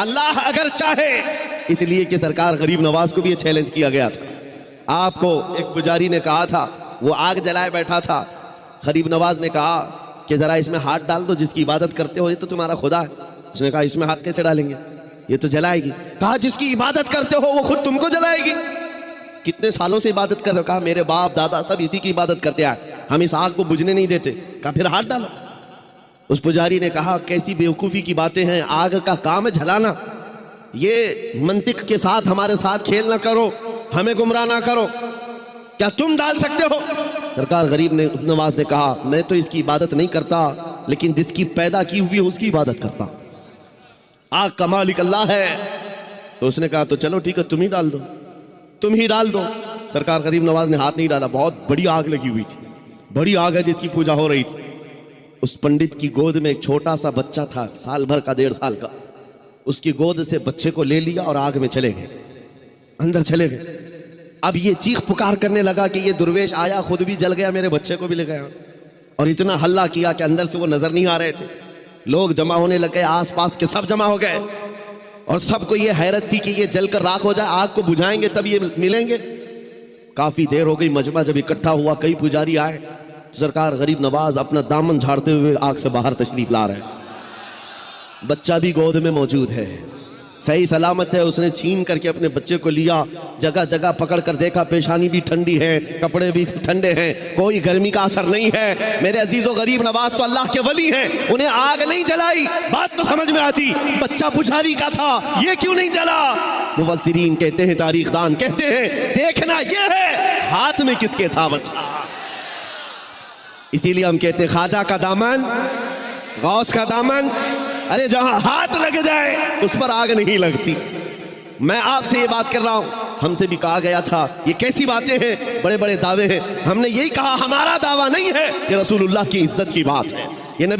अल्लाह अगर चाहे, इसलिए कि सरकार गरीब नवाज को भी ये चैलेंज किया गया था। आपको एक पुजारी ने कहा था, वो आग जलाए बैठा था, गरीब नवाज ने कहा कि जरा इसमें हाथ डाल दो, जिसकी इबादत करते हो ये तो तुम्हारा खुदा है। उसने कहा इसमें हाथ कैसे डालेंगे, ये तो जलाएगी। कहा जिसकी इबादत करते हो वो खुद तुमको जलाएगी। कितने सालों से इबादत कर रहे हो? कहा मेरे बाप दादा सब इसी की इबादत करते आए, हम इस आग को बुझने नहीं देते। कहा फिर हाथ डालो। उस पुजारी ने कहा कैसी बेवकूफ़ी की बातें हैं, आग का काम है जलाना, ये मंतिक के साथ हमारे साथ खेल ना करो, हमें गुमराह ना करो, क्या तुम डाल सकते हो? सरकार गरीब ने नवाज ने कहा मैं तो इसकी इबादत नहीं करता, लेकिन जिसकी पैदा की हुई है उसकी इबादत करता, आग का मालिक अल्लाह है। तो उसने कहा तो चलो ठीक है तुम ही डाल दो, तुम ही डाल दो। सरकार गरीब नवाज ने हाथ नहीं डाला। बहुत बड़ी आग लगी हुई थी, बड़ी आग है जिसकी पूजा हो रही थी। उस पंडित की गोद में एक छोटा सा बच्चा था, साल भर का, 1.5 साल का। उसकी गोद से बच्चे को ले लिया और आग में चले गए, अंदर चले गए। अब ये चीख पुकार करने लगा कि ये दुर्वेश आया, खुद भी जल गया, मेरे बच्चे को भी ले गया। और इतना हल्ला किया कि अंदर से वो नजर नहीं आ रहे थे। लोग जमा होने लगे, आसपास के सब जमा हो गए, और सबको ये हैरत थी कि ये जलकर राख हो जाए, आग को बुझाएंगे तब ये मिलेंगे। काफी देर हो गई, मजमा जब इकट्ठा हुआ, कई पुजारी आए, तो सरकार गरीब नवाज अपना दामन झाड़ते हुए आग से बाहर तशरीफ ला रहे हैं। बच्चा भी गोद में मौजूद है, सही सलामत है। उसने छीन करके अपने बच्चे को लिया, जगह जगह पकड़ कर देखा, पेशानी भी ठंडी है, कपड़े भी ठंडे हैं, कोई गर्मी का असर नहीं है। मेरे अजीजों गरीब नवाज तो अल्लाह के वली हैं, उन्हें आग नहीं जलाई। बात तो समझ में आती, बच्चा पुजारी का था, ये क्यों नहीं जला? मुफस्सिरीन कहते हैं, तारीखदान कहते हैं, देखना ये है हाथ में किसके था बच्चा। इसीलिए हम कहते हैं ख्वाजा का दामन, गौस का दामन, अरे जहां हाथ लग जाए उस पर आग नहीं लगती। मैं आपसे ये बात कर रहा हूं, हमसे भी कहा गया था ये कैसी बातें हैं, बड़े बड़े दावे हैं। हमने यही कहा हमारा दावा नहीं है, ये रसूलुल्लाह की इज्जत की बात है।